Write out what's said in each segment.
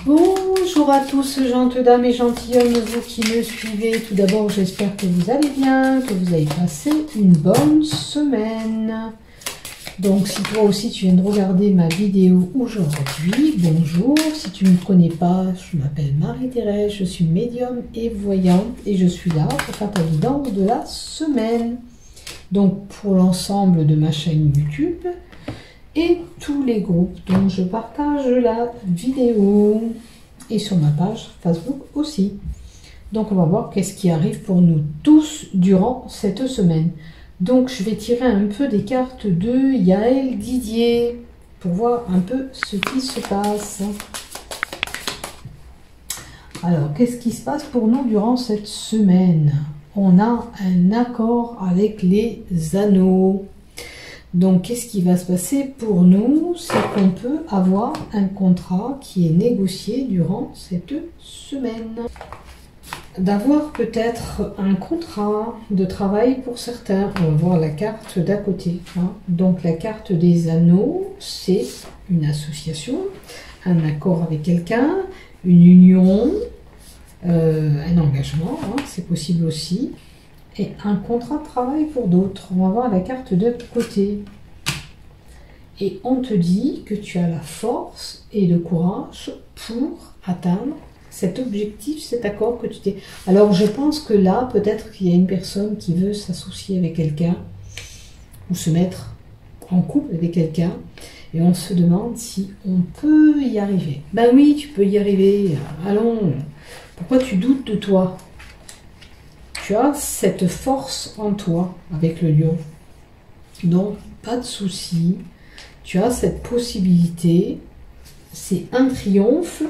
Bonjour à tous, gentes dames et gentilshommes, vous qui me suivez. Tout d'abord, j'espère que vous allez bien, que vous avez passé une bonne semaine. Donc, si toi aussi tu viens de regarder ma vidéo aujourd'hui, bonjour. Si tu ne me connais pas, je m'appelle Marie-Thérèse, je suis médium et voyante et je suis là pour faire ta guidance de la semaine. Donc, pour l'ensemble de ma chaîne YouTube et tous les groupes dont je partage la vidéo et sur ma page Facebook aussi. Donc on va voir qu'est-ce qui arrive pour nous tous durant cette semaine. Donc je vais tirer un peu des cartes de Yael Didier pour voir un peu ce qui se passe. Alors qu'est-ce qui se passe pour nous durant cette semaine? On a un accord avec les anneaux. Donc, qu'est-ce qui va se passer pour nous? C'est qu'on peut avoir un contrat qui est négocié durant cette semaine. D'avoir peut-être un contrat de travail pour certains. On va voir la carte d'à côté. Donc, la carte des anneaux, c'est une association, un accord avec quelqu'un, une union, un engagement, c'est possible aussi. Et un contrat de travail pour d'autres. On va voir la carte de côté. Et on te dit que tu as la force et le courage pour atteindre cet objectif, cet accord que tu t'es... Alors je pense que là, peut-être qu'il y a une personne qui veut s'associer avec quelqu'un ou se mettre en couple avec quelqu'un. Et on se demande si on peut y arriver. Ben oui, tu peux y arriver. Allons. Pourquoi tu doutes de toi ? Tu as cette force en toi avec le lion. Donc, pas de souci. Tu as cette possibilité. C'est un triomphe,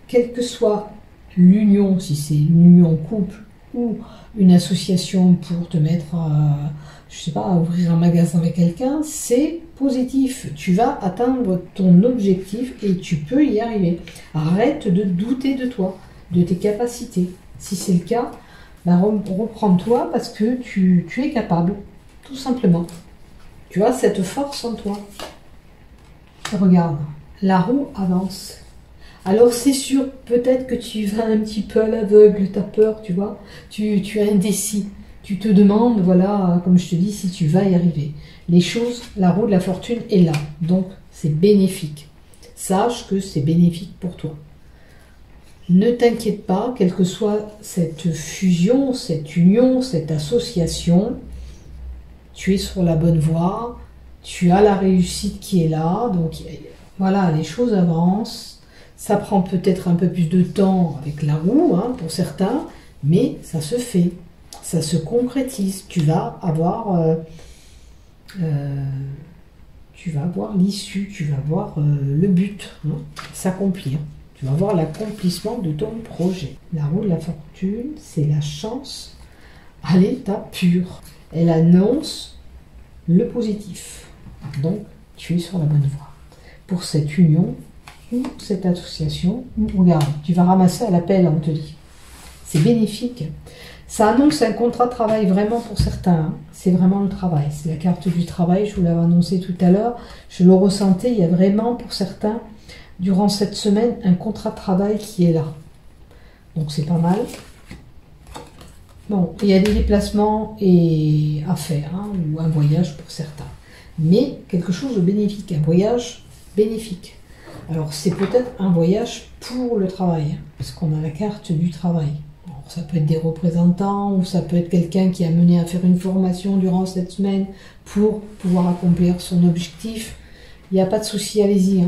quelle que soit l'union, si c'est une union couple ou une association pour te mettre, je sais pas, à ouvrir un magasin avec quelqu'un, c'est positif. Tu vas atteindre ton objectif et tu peux y arriver. Arrête de douter de toi, de tes capacités. Si c'est le cas, ben reprends-toi parce que tu es capable, tout simplement. Tu as cette force en toi. Regarde, la roue avance. Alors c'est sûr, peut-être que tu vas un petit peu à l'aveugle, tu as peur, tu vois. Tu es indécis. Tu te demandes, voilà, comme je te dis, si tu vas y arriver. Les choses, la roue de la fortune est là. Donc c'est bénéfique. Sache que c'est bénéfique pour toi. Ne t'inquiète pas, quelle que soit cette fusion, cette union, cette association, tu es sur la bonne voie, tu as la réussite qui est là, donc voilà, les choses avancent. Ça prend peut-être un peu plus de temps avec la roue, pour certains, mais ça se fait, ça se concrétise. Tu vas avoir l'issue, tu vas voir le but s'accomplir. Tu vas voir l'accomplissement de ton projet. La roue de la fortune, c'est la chance à l'état pur. Elle annonce le positif. Donc, tu es sur la bonne voie. Pour cette union ou cette association, regarde, tu vas ramasser à l'appel, on te dit. C'est bénéfique. Ça annonce un contrat de travail vraiment pour certains. C'est vraiment le travail. C'est la carte du travail, je vous l'avais annoncé tout à l'heure. Je le ressentais, il y a vraiment pour certains... durant cette semaine, un contrat de travail qui est là. Donc c'est pas mal. Bon, il y a des déplacements à faire, ou un voyage pour certains. Mais quelque chose de bénéfique, un voyage bénéfique. Alors c'est peut-être un voyage pour le travail, parce qu'on a la carte du travail. Alors, ça peut être des représentants, ou ça peut être quelqu'un qui a mené à faire une formation durant cette semaine pour pouvoir accomplir son objectif. Il n'y a pas de souci, allez-y,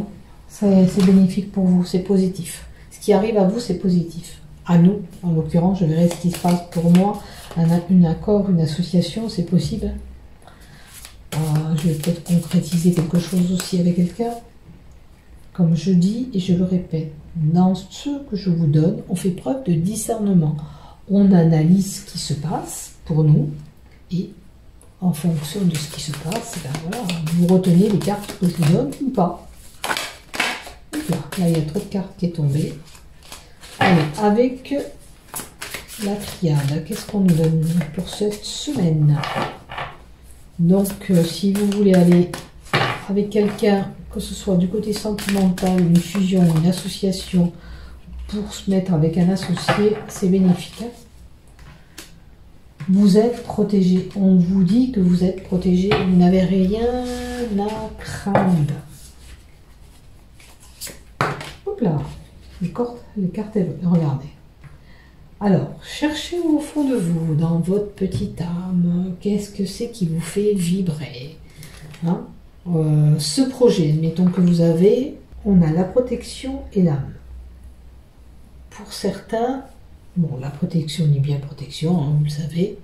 C'est bénéfique pour vous, c'est positif. Ce qui arrive à vous, c'est positif. À nous, en l'occurrence, je verrai ce qui se passe pour moi. Un accord, une association, c'est possible. Je vais peut-être concrétiser quelque chose aussi avec quelqu'un. Comme je dis et je le répète, dans ce que je vous donne, on fait preuve de discernement. On analyse ce qui se passe pour nous et en fonction de ce qui se passe, vous retenez les cartes que je vous donne ou pas. Là, il y a trop de cartes qui est tombée. Allez, avec la triade, qu'est-ce qu'on nous donne pour cette semaine? Donc, si vous voulez aller avec quelqu'un, que ce soit du côté sentimental, une fusion, une association pour se mettre avec un associé, c'est bénéfique. Hein. Vous êtes protégé. On vous dit que vous êtes protégé. Vous n'avez rien à craindre. Hop là. Les cartes, regardez. Alors, cherchez au fond de vous, dans votre petite âme, qu'est-ce que c'est qui vous fait vibrer, hein? Ce projet, admettons que vous avez, on a la protection et l'âme. Pour certains, bon, la protection n'est bien protection, hein, vous le savez.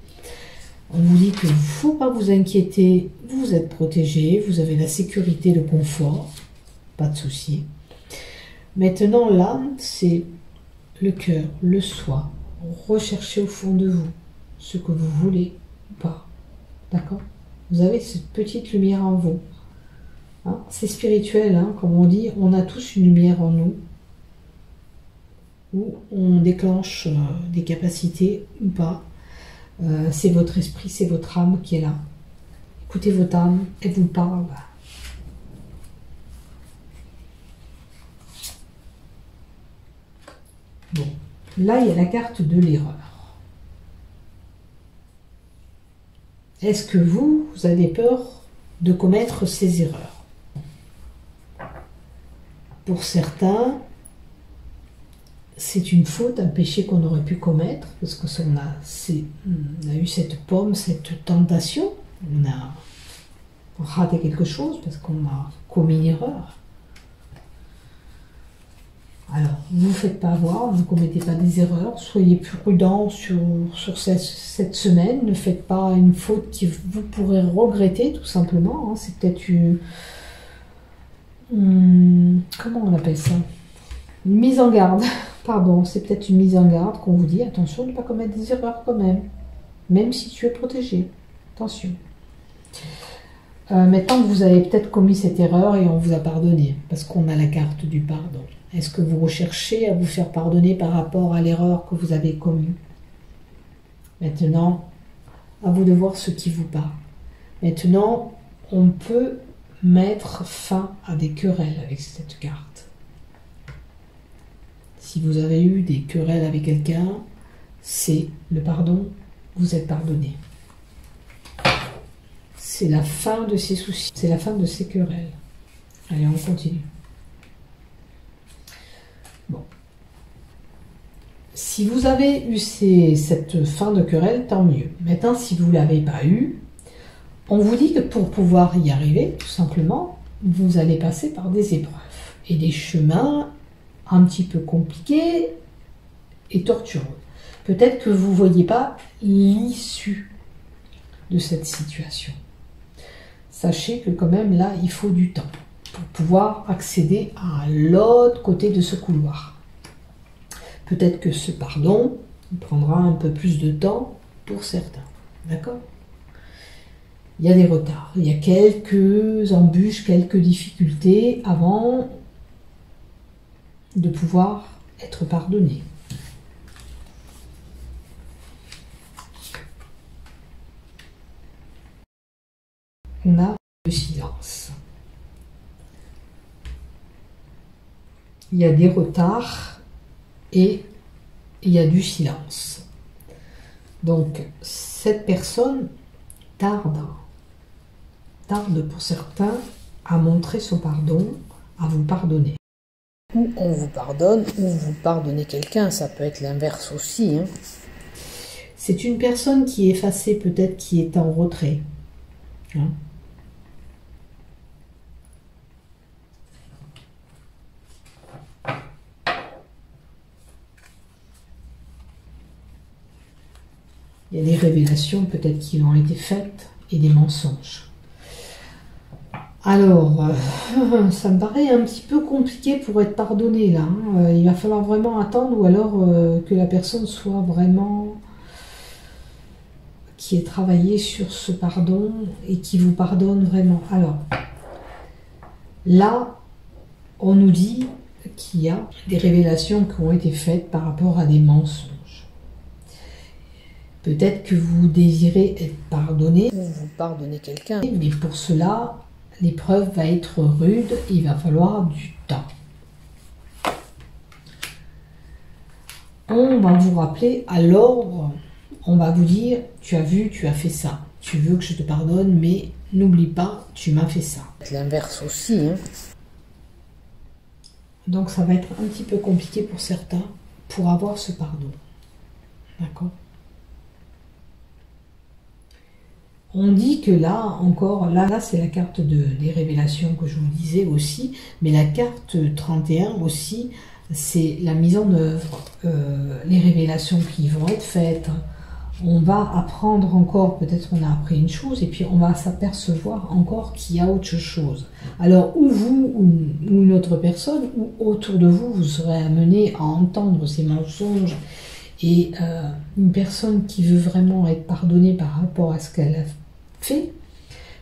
On vous dit qu'il ne faut pas vous inquiéter, vous êtes protégé, vous avez la sécurité, le confort, pas de souci. Maintenant, l'âme, c'est le cœur, le soi. Recherchez au fond de vous ce que vous voulez ou pas. D'accord? Vous avez cette petite lumière en vous. Hein? C'est spirituel, hein, comme on dit, on a tous une lumière en nous. Où on déclenche des capacités ou pas. C'est votre esprit, c'est votre âme qui est là. Écoutez votre âme, elle vous parle. Bon, là il y a la carte de l'erreur. Est-ce que vous avez peur de commettre ces erreurs? Pour certains, c'est une faute, un péché qu'on aurait pu commettre, parce que on a eu cette pomme, cette tentation, on a raté quelque chose, parce qu'on a commis une erreur. Alors, ne vous faites pas avoir, ne commettez pas des erreurs, soyez prudents sur cette semaine, ne faites pas une faute que vous pourrez regretter, tout simplement, hein. C'est peut-être comment on appelle ça? Une mise en garde. Pardon, c'est peut-être une mise en garde qu'on vous dit, attention de ne pas commettre des erreurs quand même si tu es protégé. Attention. Maintenant que vous avez peut-être commis cette erreur et on vous a pardonné, parce qu'on a la carte du pardon. Est-ce que vous recherchez à vous faire pardonner par rapport à l'erreur que vous avez commise? Maintenant, à vous de voir ce qui vous parle. Maintenant, on peut mettre fin à des querelles avec cette carte. Si vous avez eu des querelles avec quelqu'un, c'est le pardon, vous êtes pardonné. C'est la fin de ces soucis, c'est la fin de ces querelles. Allez, on continue. Bon. Si vous avez eu cette fin de querelle, tant mieux. Maintenant, si vous ne l'avez pas eu, on vous dit que pour pouvoir y arriver, tout simplement, vous allez passer par des épreuves et des chemins un petit peu compliqués et tortureux. Peut-être que vous ne voyez pas l'issue de cette situation. Sachez que quand même là, il faut du temps pour pouvoir accéder à l'autre côté de ce couloir. Peut-être que ce pardon prendra un peu plus de temps pour certains. D'accord? Il y a des retards, il y a quelques embûches, quelques difficultés avant de pouvoir être pardonné. On a le silence. Il y a des retards et il y a du silence. Donc, cette personne tarde pour certains à montrer son pardon, à vous pardonner. Ou on vous pardonne, ou vous pardonnez quelqu'un, ça peut être l'inverse aussi. Hein. C'est une personne qui est effacée, peut-être qui est en retrait. Hein. Il y a des révélations peut-être qui ont été faites et des mensonges. Alors, ça me paraît un petit peu compliqué pour être pardonné là. Hein. Il va falloir vraiment attendre ou alors que la personne soit vraiment... qui ait travaillé sur ce pardon et qui vous pardonne vraiment. Alors, là, on nous dit qu'il y a des révélations qui ont été faites par rapport à des mensonges. Peut-être que vous désirez être pardonné ou vous pardonnez quelqu'un, mais pour cela, l'épreuve va être rude et il va falloir du temps. on va vous rappeler à l'ordre. On va vous dire, tu as vu, tu as fait ça. Tu veux que je te pardonne, mais n'oublie pas, tu m'as fait ça. L'inverse aussi, hein. Donc ça va être un petit peu compliqué pour certains pour avoir ce pardon. D'accord? On dit que là, encore, là c'est la carte des révélations que je vous disais aussi, mais la carte 31 aussi, c'est la mise en œuvre, les révélations qui vont être faites. On va apprendre encore, peut-être on a appris une chose, et puis on va s'apercevoir encore qu'il y a autre chose. Alors, ou vous, ou une autre personne, ou autour de vous, vous serez amené à entendre ces mensonges, et une personne qui veut vraiment être pardonnée par rapport à ce qu'elle a fait.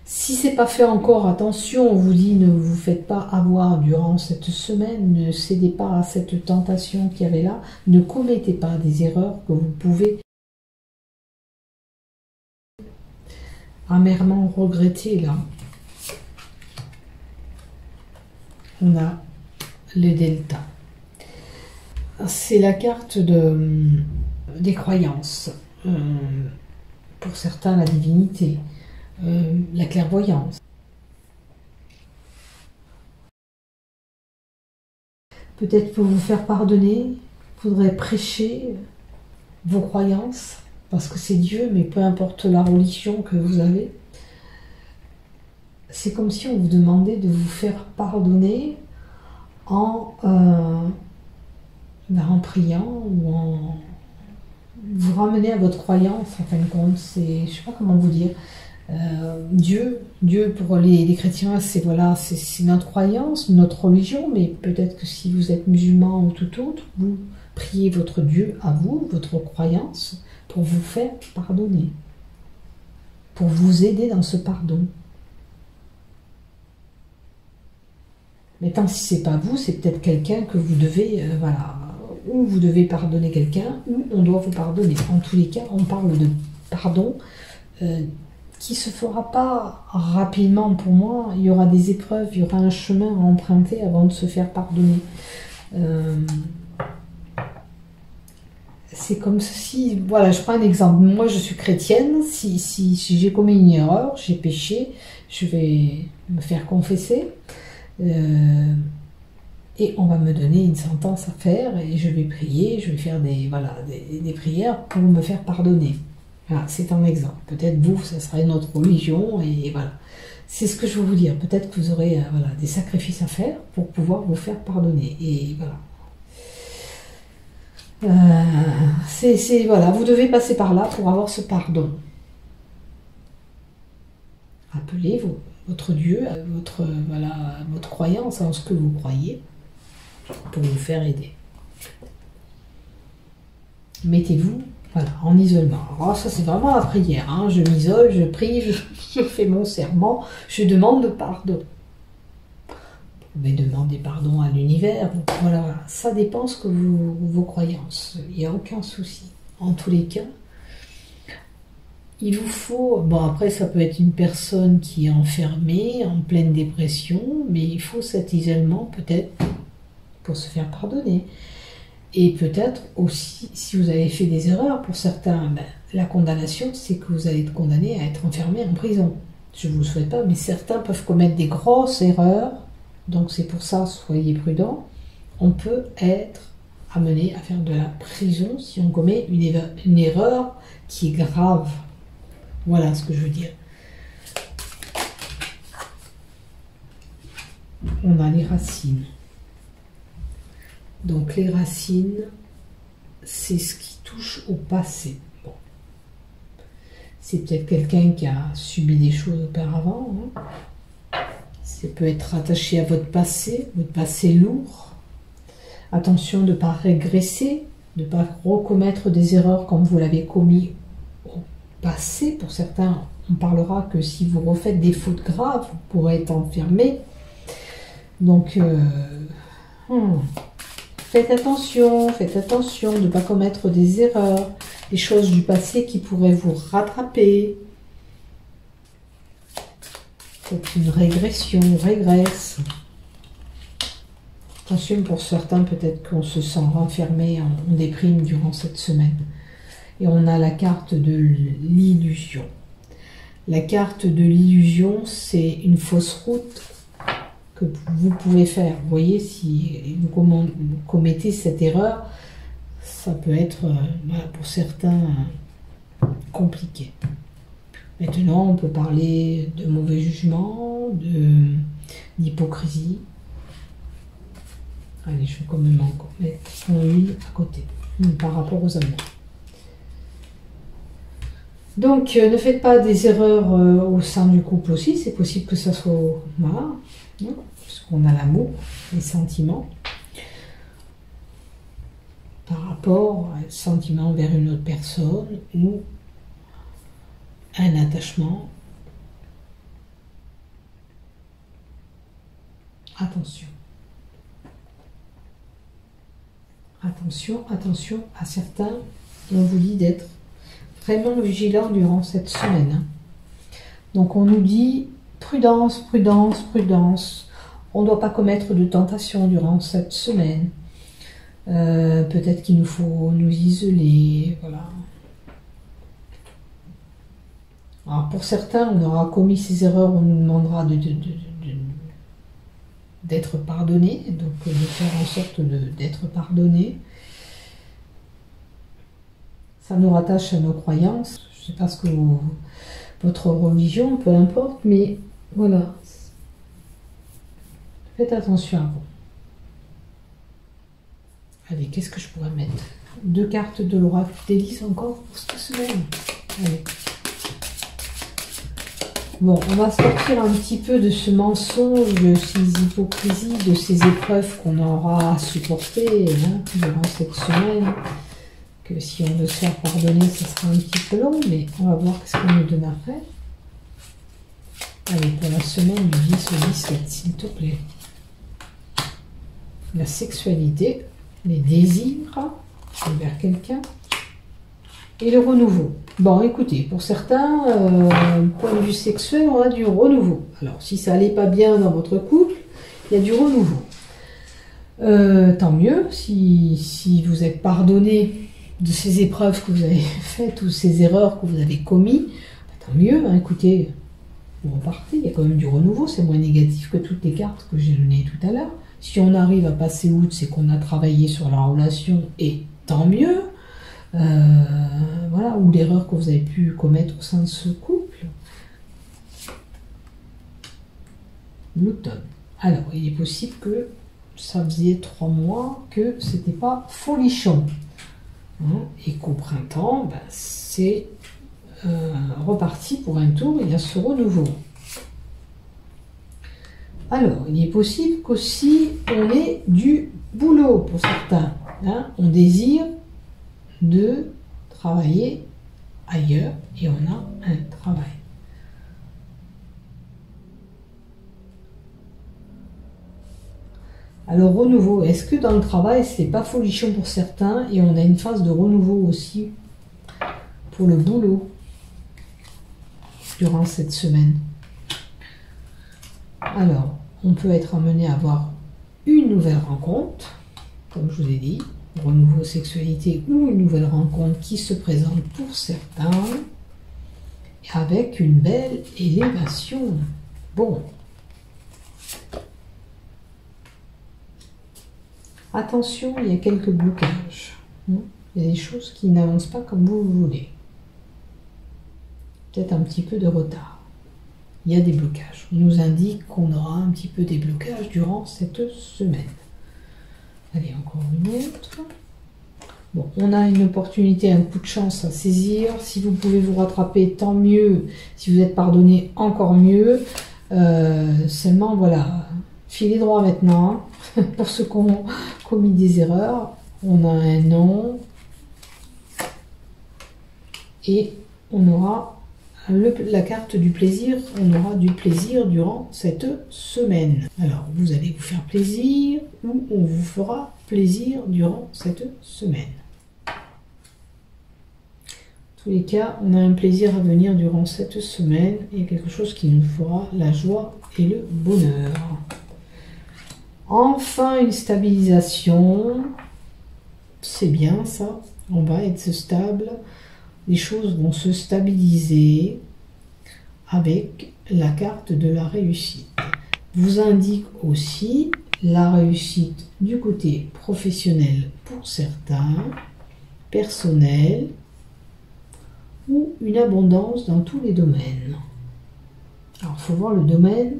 Si c'est pas fait encore, attention, on vous dit, ne vous faites pas avoir durant cette semaine, ne cédez pas à cette tentation qu'il y avait là, ne commettez pas des erreurs que vous pouvez amèrement regretter là. On a le delta. C'est la carte des croyances. Pour certains, la divinité, la clairvoyance. Peut-être pour vous faire pardonner, il faudrait prêcher vos croyances, parce que c'est Dieu, mais peu importe la religion que vous avez. C'est comme si on vous demandait de vous faire pardonner en priant ou en vous ramener à votre croyance, en fin de compte. C'est, je sais pas comment vous dire. Dieu pour les chrétiens, c'est voilà, c'est notre croyance, notre religion, mais peut-être que si vous êtes musulman ou tout autre, vous priez votre Dieu à vous, votre croyance, pour vous faire pardonner, pour vous aider dans ce pardon. Mais tant si c'est pas vous, c'est peut-être quelqu'un que vous devez, voilà, ou vous devez pardonner quelqu'un, ou on doit vous pardonner. En tous les cas, on parle de pardon qui se fera pas rapidement pour moi. Il y aura des épreuves, il y aura un chemin à emprunter avant de se faire pardonner. C'est comme si, voilà, je prends un exemple. Moi, je suis chrétienne. Si j'ai commis une erreur, j'ai péché, je vais me faire confesser. Et on va me donner une sentence à faire et je vais prier, je vais faire des prières pour me faire pardonner. Voilà, c'est un exemple. Peut-être vous, ça sera une autre religion et voilà. C'est ce que je veux vous dire. Peut-être que vous aurez des sacrifices à faire pour pouvoir vous faire pardonner. Et voilà. Voilà, vous devez passer par là pour avoir ce pardon. Appelez votre Dieu, votre croyance en ce que vous croyez pour vous faire aider. Mettez-vous en isolement. Alors ça c'est vraiment la prière, hein. Je m'isole, je prie, je fais mon serment, je demande pardon. Vous pouvez demander pardon à l'univers, voilà, ça dépend ce que vos croyances, il n'y a aucun souci. En tous les cas, il vous faut, bon après ça peut être une personne qui est enfermée, en pleine dépression, mais il faut cet isolement peut-être pour se faire pardonner. Et peut-être aussi, si vous avez fait des erreurs, pour certains, la condamnation, c'est que vous allez être condamné à être enfermé en prison. Je ne vous le souhaite pas, mais certains peuvent commettre des grosses erreurs, donc c'est pour ça, soyez prudents. On peut être amené à faire de la prison si on commet une erreur qui est grave. Voilà ce que je veux dire. On a les racines. Donc les racines, c'est ce qui touche au passé. Bon. C'est peut-être quelqu'un qui a subi des choses auparavant. Hein. Ça peut être rattaché à votre passé lourd. Attention de ne pas régresser, de ne pas recommettre des erreurs comme vous l'avez commis au passé. Pour certains, on parlera que si vous refaites des fautes graves, vous pourrez être enfermé. Donc, faites attention de ne pas commettre des erreurs, des choses du passé qui pourraient vous rattraper. Faites une régression, régresse. Attention, pour certains, peut-être qu'on se sent renfermé, on déprime durant cette semaine. Et on a la carte de l'illusion. La carte de l'illusion, c'est une fausse route que vous pouvez faire. Vous voyez, si vous commettez cette erreur, ça peut être, pour certains, compliqué. Maintenant, on peut parler de mauvais jugement, d'hypocrisie. Allez, je vais quand même encore mettre son huile à côté, par rapport aux amours. Donc, ne faites pas des erreurs au sein du couple aussi. C'est possible que ça soit... Voilà. Parce qu'on a l'amour, les sentiments. Par rapport à un sentiment vers une autre personne ou un attachement. Attention. Attention, attention à certains. On vous dit d'être vraiment vigilant durant cette semaine. Donc on nous dit prudence, prudence, prudence. On ne doit pas commettre de tentation durant cette semaine. Peut-être qu'il nous faut nous isoler. Voilà. Alors pour certains, on aura commis ces erreurs, on nous demandera d'être pardonné, donc de faire en sorte d'être pardonné. Ça nous rattache à nos croyances. Je ne sais pas ce que votre religion, peu importe, mais voilà. Faites attention à vous. Allez, qu'est-ce que je pourrais mettre? 2 cartes de l'oracle d'Élise encore pour cette semaine. Allez. Bon, on va sortir un petit peu de ce mensonge, de ces hypocrisies, de ces épreuves qu'on aura à supporter durant cette semaine. Que si on veut se faire pardonner, ça sera un petit peu long, mais on va voir ce qu'on nous donne après. Allez, pour la semaine du 10 au 17, s'il te plaît. La sexualité, les désirs envers quelqu'un et le renouveau. Bon, écoutez, pour certains, point de vue sexuel, on a du renouveau. Alors, si ça n'allait pas bien dans votre couple, il y a du renouveau. Tant mieux, si vous êtes pardonné de ces épreuves que vous avez faites ou ces erreurs que vous avez commises, tant mieux, écoutez, vous repartez, il y a quand même du renouveau, c'est moins négatif que toutes les cartes que j'ai données tout à l'heure. Si on arrive à passer outre, c'est qu'on a travaillé sur la relation et tant mieux. Voilà, ou l'erreur que vous avez pu commettre au sein de ce couple. L'automne. Alors, il est possible que ça faisait 3 mois que c'était pas folichon. Et qu'au printemps, c'est reparti pour un tour, il y a ce renouveau. Alors, il est possible qu'aussi on ait du boulot pour certains. On désire de travailler ailleurs et on a un travail. Alors renouveau, est-ce que dans le travail c'est pas folichon pour certains et on a une phase de renouveau aussi pour le boulot durant cette semaine? Alors, on peut être amené à avoir une nouvelle rencontre, comme je vous ai dit, renouveau sexualité ou une nouvelle rencontre qui se présente pour certains, avec une belle élévation. Bon. Attention, il y a quelques blocages. Il y a des choses qui n'avancent pas comme vous voulez. Peut-être un petit peu de retard. Il y a des blocages. On nous indique qu'on aura un petit peu des blocages durant cette semaine. Allez, encore une autre. Bon, on a une opportunité, un coup de chance à saisir. Si vous pouvez vous rattraper, tant mieux. Si vous êtes pardonné, encore mieux. Seulement, voilà, filez droit maintenant. Pour ceux qui ont commis des erreurs, on a un non. Et on aura la carte du plaisir. On aura du plaisir durant cette semaine. Alors, vous allez vous faire plaisir ou on vous fera plaisir durant cette semaine. En tous les cas, on a un plaisir à venir durant cette semaine et quelque chose qui nous fera la joie et le bonheur. Enfin, une stabilisation. C'est bien ça. On va être stable. Les choses vont se stabiliser avec la carte de la réussite. Vous indique aussi la réussite du côté professionnel pour certains, personnel ou une abondance dans tous les domaines. Alors, il faut voir le domaine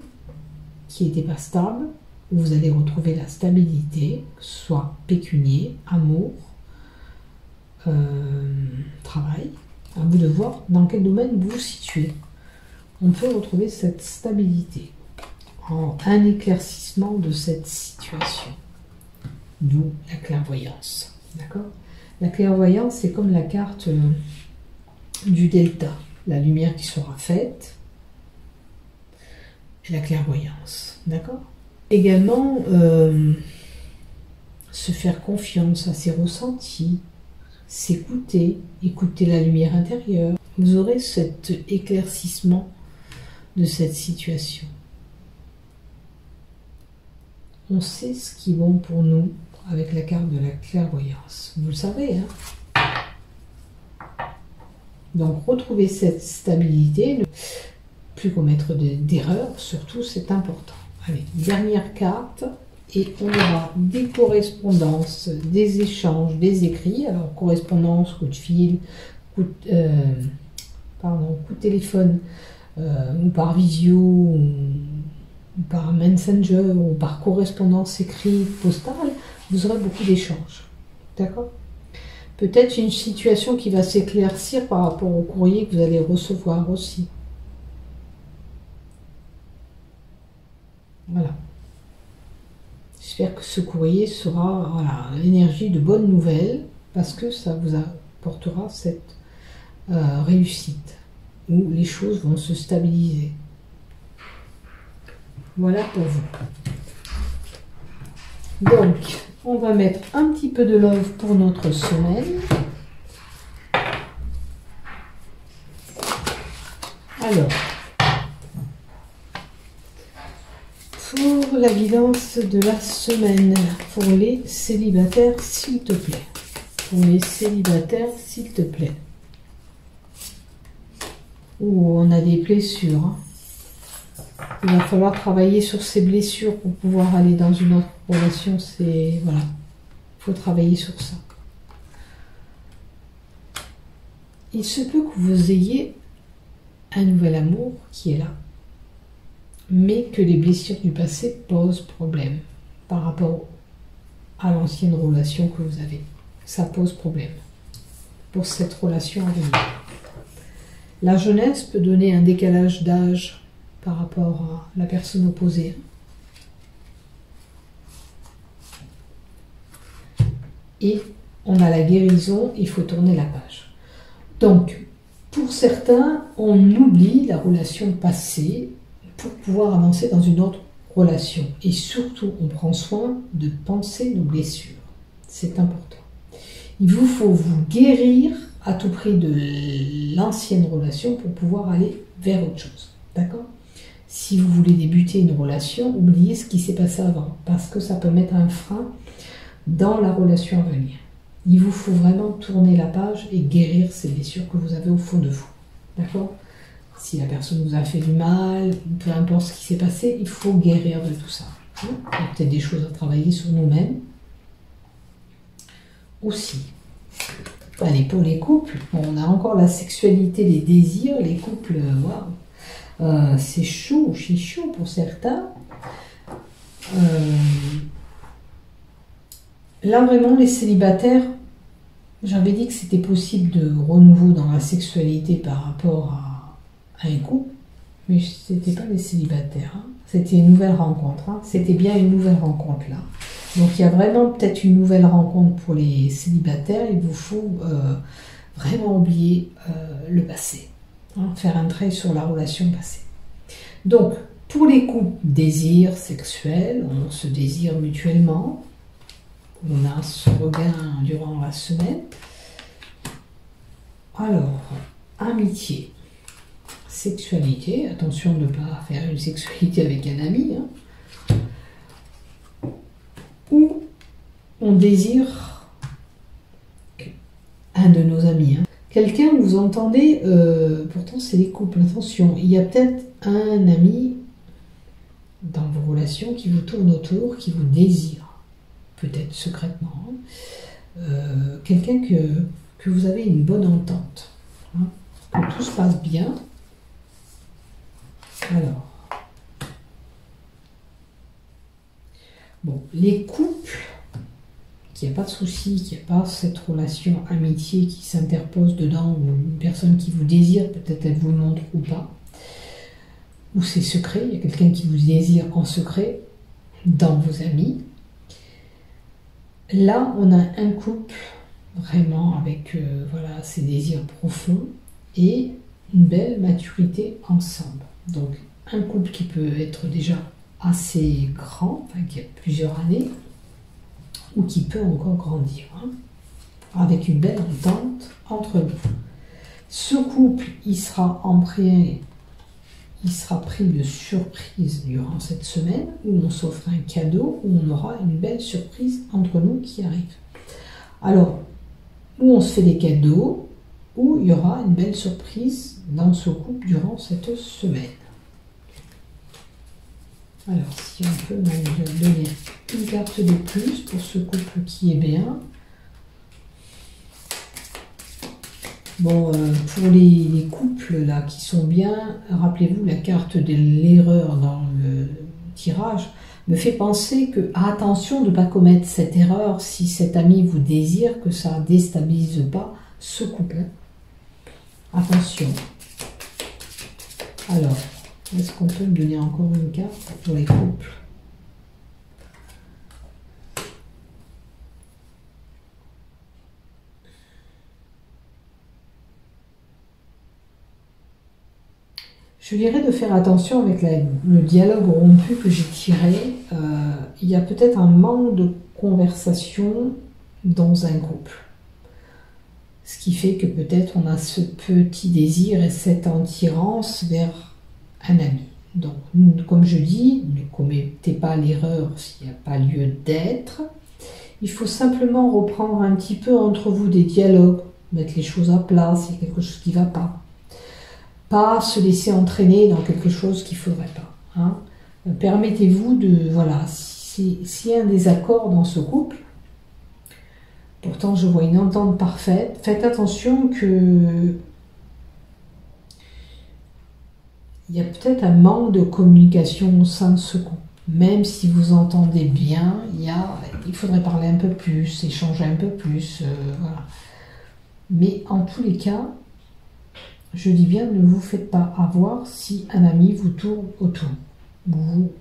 qui n'était pas stable, où vous allez retrouver la stabilité, que ce soit pécunier, amour, travail. À vous de voir dans quel domaine vous vous situez. On peut retrouver cette stabilité, un éclaircissement de cette situation. D'où la clairvoyance. D'accord? La clairvoyance, c'est comme la carte du delta, la lumière qui sera faite, et la clairvoyance. D'accord? Également, se faire confiance à ses ressentis, s'écouter, écouter la lumière intérieure. Vous aurez cet éclaircissement de cette situation. On sait ce qui est bon pour nous avec la carte de la clairvoyance. Vous le savez, hein? Donc, retrouver cette stabilité, ne plus commettre d'erreurs, surtout, c'est important. Allez, dernière carte. Et on aura des correspondances, des échanges, des écrits. Alors, correspondance, coup de fil, coup de téléphone, ou par visio, ou par messenger, ou par correspondance écrite, postale, vous aurez beaucoup d'échanges. D'accord? Peut-être une situation qui va s'éclaircir par rapport au courrier que vous allez recevoir aussi. Voilà. J'espère que ce courrier sera l'énergie de bonnes nouvelles parce que ça vous apportera cette réussite où les choses vont se stabiliser. Voilà pour vous. Donc, on va mettre un petit peu de love pour notre semaine. Alors, pour la guidance de la semaine, pour les célibataires, s'il te plaît. Pour les célibataires, s'il te plaît. Ouh, on a des blessures. Hein. Il va falloir travailler sur ces blessures pour pouvoir aller dans une autre relation. C'est voilà, il faut travailler sur ça. Il se peut que vous ayez un nouvel amour qui est là, mais que les blessures du passé posent problème par rapport à l'ancienne relation que vous avez. Ça pose problème pour cette relation à venir. La jeunesse peut donner un décalage d'âge par rapport à la personne opposée. Et on a la guérison, il faut tourner la page. Donc, pour certains, on oublie la relation passée pour pouvoir avancer dans une autre relation. Et surtout, on prend soin de penser nos blessures. C'est important. Il vous faut vous guérir à tout prix de l'ancienne relation pour pouvoir aller vers autre chose. D'accord ? Si vous voulez débuter une relation, oubliez ce qui s'est passé avant, parce que ça peut mettre un frein dans la relation à venir. Il vous faut vraiment tourner la page et guérir ces blessures que vous avez au fond de vous. D'accord ? Si la personne vous a fait du mal, peu importe ce qui s'est passé, il faut guérir de tout ça. Il y a peut-être des choses à travailler sur nous-mêmes aussi. Allez, pour les couples, on a encore la sexualité, les désirs, les couples, waouh. C'est chaud pour certains. Là, vraiment, les célibataires, j'avais dit que c'était possible de renouveau dans la sexualité par rapport à un couple, mais ce n'était pas des célibataires. Hein. C'était une nouvelle rencontre. Hein. C'était bien une nouvelle rencontre, là. Donc, il y a vraiment peut-être une nouvelle rencontre pour les célibataires. Il vous faut vraiment oublier le passé. Hein, faire un trait sur la relation passée. Donc, pour les couples, désir sexuel, on se désire mutuellement, on a ce regain durant la semaine. Alors, amitié, sexualité, attention de ne pas faire une sexualité avec un ami. Hein. on désire un de nos amis. Hein. Quelqu'un, vous entendez, pourtant c'est les couples, attention, il y a peut-être un ami dans vos relations qui vous tourne autour, qui vous désire, peut-être secrètement. Quelqu'un que vous avez une bonne entente, hein, que tout se passe bien. Alors, bon, les couples, qu'il n'y a pas de souci, qu'il n'y a pas cette relation amitié qui s'interpose dedans, ou une personne qui vous désire, peut-être elle vous le montre ou pas, ou c'est secret, il y a quelqu'un qui vous désire en secret, dans vos amis. Là, on a un couple, vraiment, avec voilà, ces désirs profonds, et une belle maturité ensemble. Donc, un couple qui peut être déjà assez grand, enfin, qui a plusieurs années, ou qui peut encore grandir, hein, avec une belle entente entre nous. Ce couple, il sera pris de surprise durant cette semaine, où on s'offre un cadeau, où on aura une belle surprise entre nous qui arrive. Alors, où on se fait des cadeaux, où il y aura une belle surprise dans ce couple durant cette semaine. Alors, si on peut me donner une carte de plus pour ce couple qui est bien. Bon, pour les couples là qui sont bien, rappelez-vous, la carte de l'erreur dans le tirage me fait penser que, attention de ne pas commettre cette erreur si cet ami vous désire, que ça ne déstabilise pas ce couple. Attention. Alors, est-ce qu'on peut me donner encore une carte pour les couples? Je dirais de faire attention avec le dialogue rompu que j'ai tiré. Il y a peut-être un manque de conversation dans un couple. Ce qui fait que peut-être on a ce petit désir et cette attirance vers un ami. Donc, comme je dis, ne commettez pas l'erreur s'il n'y a pas lieu d'être. Il faut simplement reprendre un petit peu entre vous des dialogues, mettre les choses à plat s'il y a quelque chose qui ne va pas. Pas se laisser entraîner dans quelque chose qu'il ne faudrait pas. Hein. Permettez-vous de... Voilà, s'il y a un désaccord dans ce couple, pourtant je vois une entente parfaite, faites attention que... Il y a peut-être un manque de communication au sein de ce couple. Même si vous entendez bien, il faudrait parler un peu plus, échanger un peu plus. Voilà. Mais en tous les cas, je dis bien, ne vous faites pas avoir si un ami vous tourne autour. Vous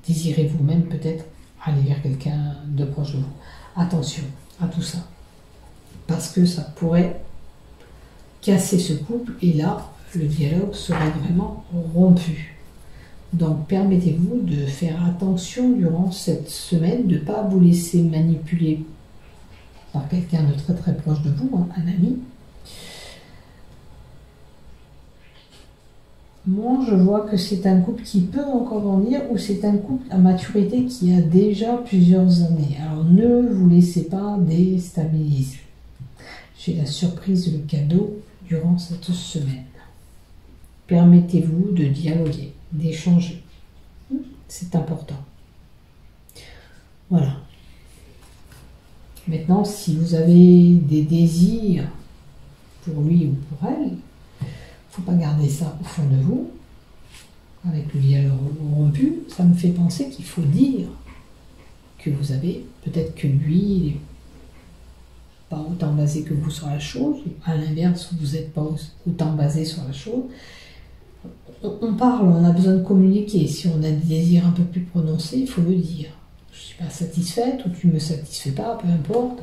désirez vous-même peut-être aller vers quelqu'un de proche de vous. Attention à tout ça. Parce que ça pourrait casser ce couple et là, le dialogue serait vraiment rompu. Donc permettez-vous de faire attention durant cette semaine, de ne pas vous laisser manipuler par quelqu'un de très très proche de vous, hein, un ami. Moi, je vois que c'est un couple qui peut encore grandir ou c'est un couple à maturité qui a déjà plusieurs années. Alors, ne vous laissez pas déstabiliser. J'ai la surprise, le cadeau durant cette semaine. Permettez-vous de dialoguer, d'échanger. C'est important. Voilà. Maintenant, si vous avez des désirs pour lui ou pour elle, il ne faut pas garder ça au fond de vous. Avec le dialogue rompu, ça me fait penser qu'il faut dire que vous avez, peut-être que lui, il n'est pas autant basé que vous sur la chose, à l'inverse, vous n'êtes pas autant basé sur la chose. On parle, on a besoin de communiquer. Si on a des désirs un peu plus prononcés, il faut le dire. Je ne suis pas satisfaite ou tu ne me satisfais pas, peu importe.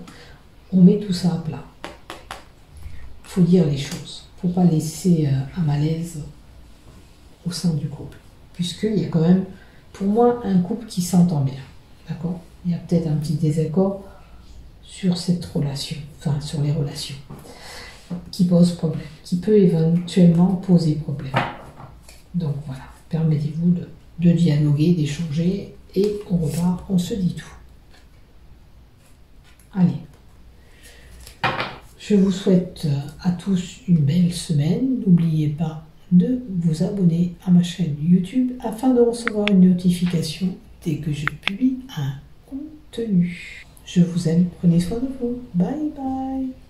On met tout ça à plat. Il faut dire les choses. Il ne faut pas laisser un malaise au sein du couple. Puisqu'il y a quand même, pour moi, un couple qui s'entend bien. D'accord ? Il y a peut-être un petit désaccord sur cette relation, enfin sur les relations, qui pose problème, qui peut éventuellement poser problème. Donc voilà, permettez-vous de dialoguer, d'échanger, et on repart, on se dit tout. Allez. Je vous souhaite à tous une belle semaine. N'oubliez pas de vous abonner à ma chaîne YouTube afin de recevoir une notification dès que je publie un contenu. Je vous aime, prenez soin de vous. Bye bye.